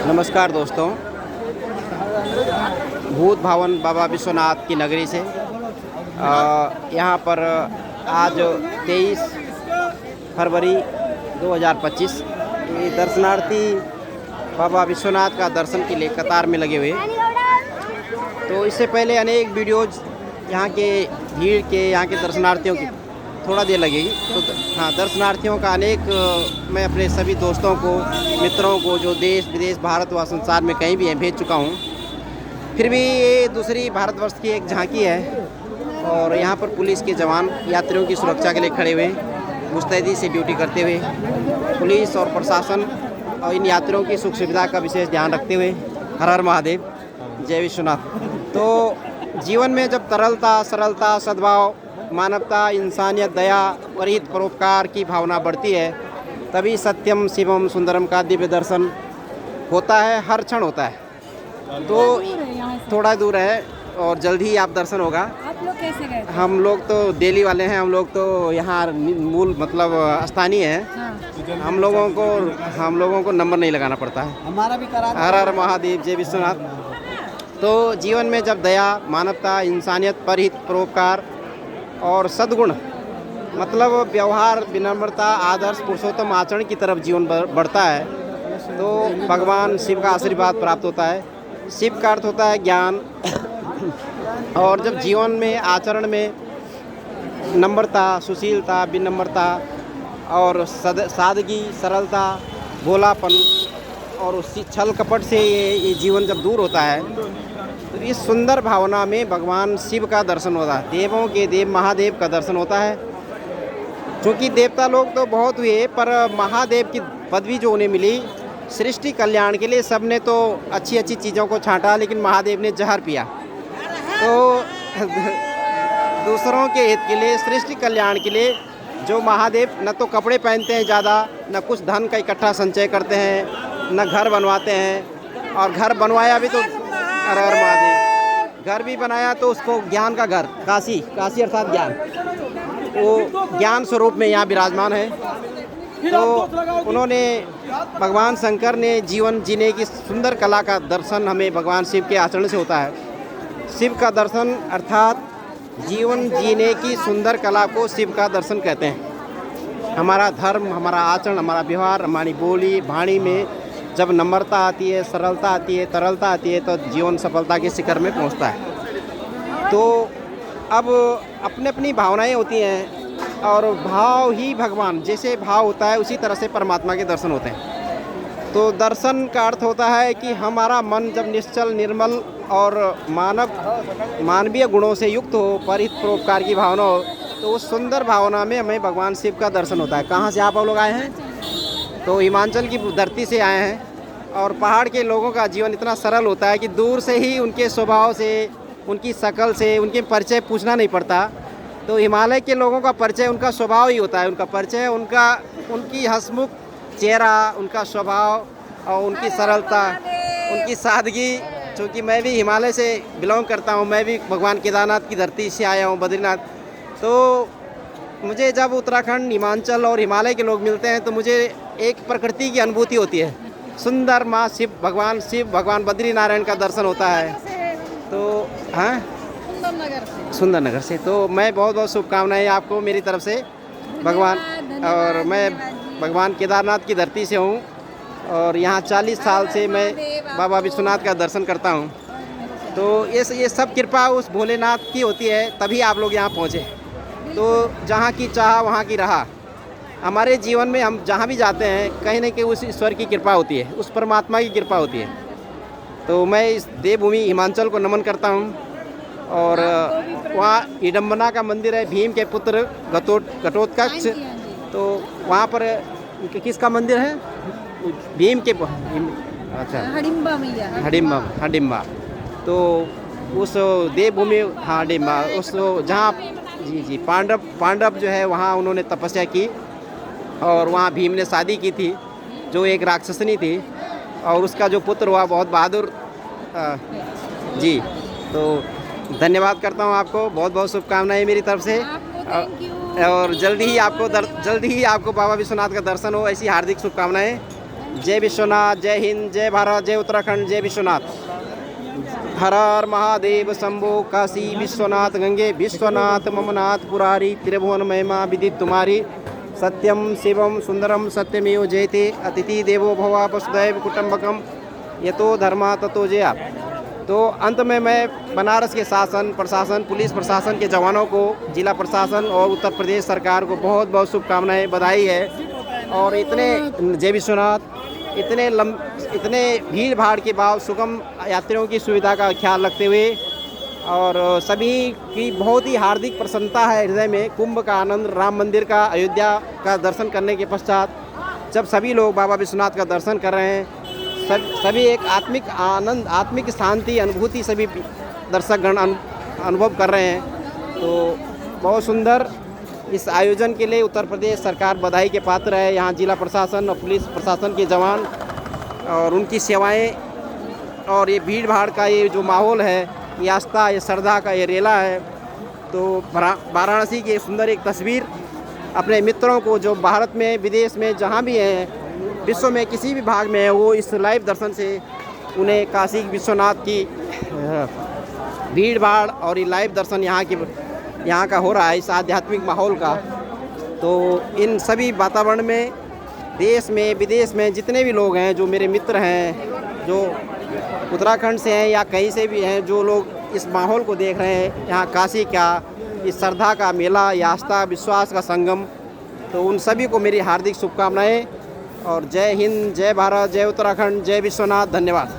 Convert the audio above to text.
नमस्कार दोस्तों, भूत भवन बाबा विश्वनाथ की नगरी से यहाँ पर आज 23 फरवरी 2025 ये दर्शनार्थी बाबा विश्वनाथ का दर्शन के लिए कतार में लगे हुए। तो इससे पहले अनेक वीडियोज़ यहाँ के भीड़ के, यहाँ के दर्शनार्थियों की थोड़ा देर लगेगी। तो हाँ, दर्शनार्थियों का अनेक मैं अपने सभी दोस्तों को, मित्रों को जो देश विदेश भारत व संसार में कहीं भी हैं भेज चुका हूँ। फिर भी ये दूसरी भारतवर्ष की एक झांकी है और यहाँ पर पुलिस के जवान यात्रियों की सुरक्षा के लिए खड़े हुए, मुस्तैदी से ड्यूटी करते हुए। पुलिस और प्रशासन और इन यात्रियों की सुख सुविधा का विशेष ध्यान रखते हुए। हर हर महादेव, जय विश्वनाथ। तो जीवन में जब तरलता, सरलता, सद्भाव, मानवता, इंसानियत, दया, परहित, परोपकार की भावना बढ़ती है, तभी सत्यम शिवम सुंदरम का दिव्य दर्शन होता है, हर क्षण होता है। तो थोड़ा दूर है और जल्द ही आप दर्शन होगा। आप लोग कैसे गए? हम लोग तो दिल्ली वाले हैं, हम लोग तो यहाँ मूल मतलब स्थानीय हैं। हाँ। हम लोगों को नंबर नहीं लगाना पड़ता है। हमारा भी करा। हर हर महादेव, जय विश्वनाथ। तो जीवन में जब दया, मानवता, इंसानियत, परहित, परोपकार और सद्गुण मतलब व्यवहार, विनम्रता, आदर्श, पुरुषोत्तम आचरण की तरफ जीवन बढ़ता है तो भगवान शिव का आशीर्वाद प्राप्त होता है। शिव का अर्थ होता है ज्ञान। और जब जीवन में, आचरण में नम्रता, सुशीलता, विनम्रता और सादगी, सरलता, भोलापन और उसी छल कपट से ये जीवन जब दूर होता है तो इस सुंदर भावना में भगवान शिव का दर्शन होता है। देवों के देव महादेव का दर्शन होता है। क्योंकि देवता लोग तो बहुत हुए, पर महादेव की पदवी जो उन्हें मिली सृष्टि कल्याण के लिए, सबने तो अच्छी अच्छी चीज़ों को छांटा, लेकिन महादेव ने जहर पिया। तो दूसरों के हित के लिए, सृष्टि कल्याण के लिए जो महादेव न तो कपड़े पहनते हैं ज़्यादा, न कुछ धन का इकट्ठा संचय करते हैं, न घर बनवाते हैं। और घर बनवाया भी तो हर हर महादेव, घर भी बनाया तो उसको ज्ञान का घर, काशी अर्थात ज्ञान, वो ज्ञान स्वरूप में यहाँ विराजमान है। तो उन्होंने, भगवान शंकर ने जीवन जीने की सुंदर कला का दर्शन हमें भगवान शिव के आचरण से होता है। शिव का दर्शन अर्थात जीवन जीने की सुंदर कला को शिव का दर्शन कहते हैं। हमारा धर्म, हमारा आचरण, हमारा व्यवहार, हमारी बोली वाणी में जब नम्रता आती है, सरलता आती है, तरलता आती है तो जीवन सफलता के शिखर में पहुंचता है। तो अब अपनी अपनी भावनाएं होती हैं और भाव ही भगवान, जैसे भाव होता है उसी तरह से परमात्मा के दर्शन होते हैं। तो दर्शन का अर्थ होता है कि हमारा मन जब निश्चल, निर्मल और मानवीय गुणों से युक्त हो, परित, परोपकार की भावना हो, तो उस सुंदर भावना में हमें भगवान शिव का दर्शन होता है। कहाँ से आप लोग आए हैं? तो हिमाचल की धरती से आए हैं। और पहाड़ के लोगों का जीवन इतना सरल होता है कि दूर से ही उनके स्वभाव से, उनकी शक्ल से, उनके परिचय पूछना नहीं पड़ता। तो हिमालय के लोगों का परिचय उनका स्वभाव ही होता है। उनका परिचय उनकी हंसमुख चेहरा, उनका स्वभाव और उनकी सरलता, उनकी सादगी। चूँकि मैं भी हिमालय से बिलोंग करता हूँ, मैं भी भगवान केदारनाथ की धरती से आया हूँ, बद्रीनाथ। तो मुझे जब उत्तराखंड, हिमाचल और हिमालय के लोग मिलते हैं तो मुझे एक प्रकृति की अनुभूति होती है। सुंदर माँ शिव, भगवान बद्रीनारायण का दर्शन होता है। तो हाँ, सुंदरनगर से। तो मैं बहुत शुभकामनाएं आपको मेरी तरफ से भगवान। और मैं भगवान केदारनाथ की धरती से हूँ और यहाँ 40 साल से मैं बाबा विश्वनाथ का दर्शन करता हूँ। तो ये सब कृपा उस भोलेनाथ की होती है, तभी आप लोग यहाँ पहुँचे। तो जहाँ की चाह वहाँ की रहा। हमारे जीवन में हम जहाँ भी जाते हैं कहीं न कहीं उस ईश्वर की कृपा होती है, उस परमात्मा की कृपा होती है। तो मैं इस देवभूमि हिमाचल को नमन करता हूँ। और वहाँ हिडम्बना का मंदिर है, भीम के पुत्र घटोत्कच। तो वहाँ पर किसका मंदिर है? भीम के, अच्छा, हडिम्बा। तो उस देवभूमि, हाँ हडिम्बा, उस जहाँ जी पांडव जो है वहाँ उन्होंने तपस्या की और वहाँ भीम ने शादी की थी जो एक राक्षसनी थी, और उसका जो पुत्र हुआ बहुत बहादुर। जी, तो धन्यवाद करता हूँ आपको, बहुत शुभकामनाएं मेरी तरफ से। आपको थैंक यू। और जल्दी ही आपको बाबा विश्वनाथ का दर्शन हो, ऐसी हार्दिक शुभकामनाएं। जय विश्वनाथ, जय हिंद, जय भारत, जय उत्तराखंड, जय विश्वनाथ। हर हर महादेव शंभो काशी विश्वनाथ गंगे विश्वनाथ ममनाथ पुरारी त्रिभुवन महिमा विदित तुम्हारी। सत्यम शिवम सुंदरम सत्यमेव जयते अतिथि देवो भव वसुदैव कुटुंबकम यतो धर्मा ततो जया। तो अंत में मैं बनारस के शासन प्रशासन, पुलिस प्रशासन के जवानों को, जिला प्रशासन और उत्तर प्रदेश सरकार को बहुत बहुत शुभकामनाएं, बधाई है। और इतने जय विश्वनाथ, इतने भीड़ भाड़ के बाद सुगम यात्रियों की सुविधा का ख्याल रखते हुए और सभी की बहुत ही हार्दिक प्रसन्नता है हृदय में। कुंभ का आनंद, राम मंदिर का, अयोध्या का दर्शन करने के पश्चात जब सभी लोग बाबा विश्वनाथ का दर्शन कर रहे हैं, सभी एक आत्मिक आनंद, आत्मिक शांति अनुभूति सभी दर्शकगण अनुभव कर रहे हैं। तो बहुत सुंदर इस आयोजन के लिए उत्तर प्रदेश सरकार बधाई के पात्र है। यहाँ जिला प्रशासन और पुलिस प्रशासन के जवान और उनकी सेवाएं और ये भीड़ भाड़ का ये जो माहौल है, ये आस्था, ये श्रद्धा का ये रेला है। तो वाराणसी की सुंदर एक तस्वीर अपने मित्रों को जो भारत में, विदेश में, जहाँ भी हैं, विश्व में किसी भी भाग में है, वो इस लाइव दर्शन से उन्हें काशी विश्वनाथ की भीड़ भाड़ और ये लाइव दर्शन यहाँ का हो रहा है, इस आध्यात्मिक माहौल का। तो इन सभी वातावरण में देश में, विदेश में जितने भी लोग हैं, जो मेरे मित्र हैं, जो उत्तराखंड से हैं या कहीं से भी हैं, जो लोग इस माहौल को देख रहे हैं, यहाँ काशी का इस श्रद्धा का मेला, या आस्था विश्वास का संगम, तो उन सभी को मेरी हार्दिक शुभकामनाएं। और जय हिंद, जय भारत, जय उत्तराखंड, जय विश्वनाथ। धन्यवाद।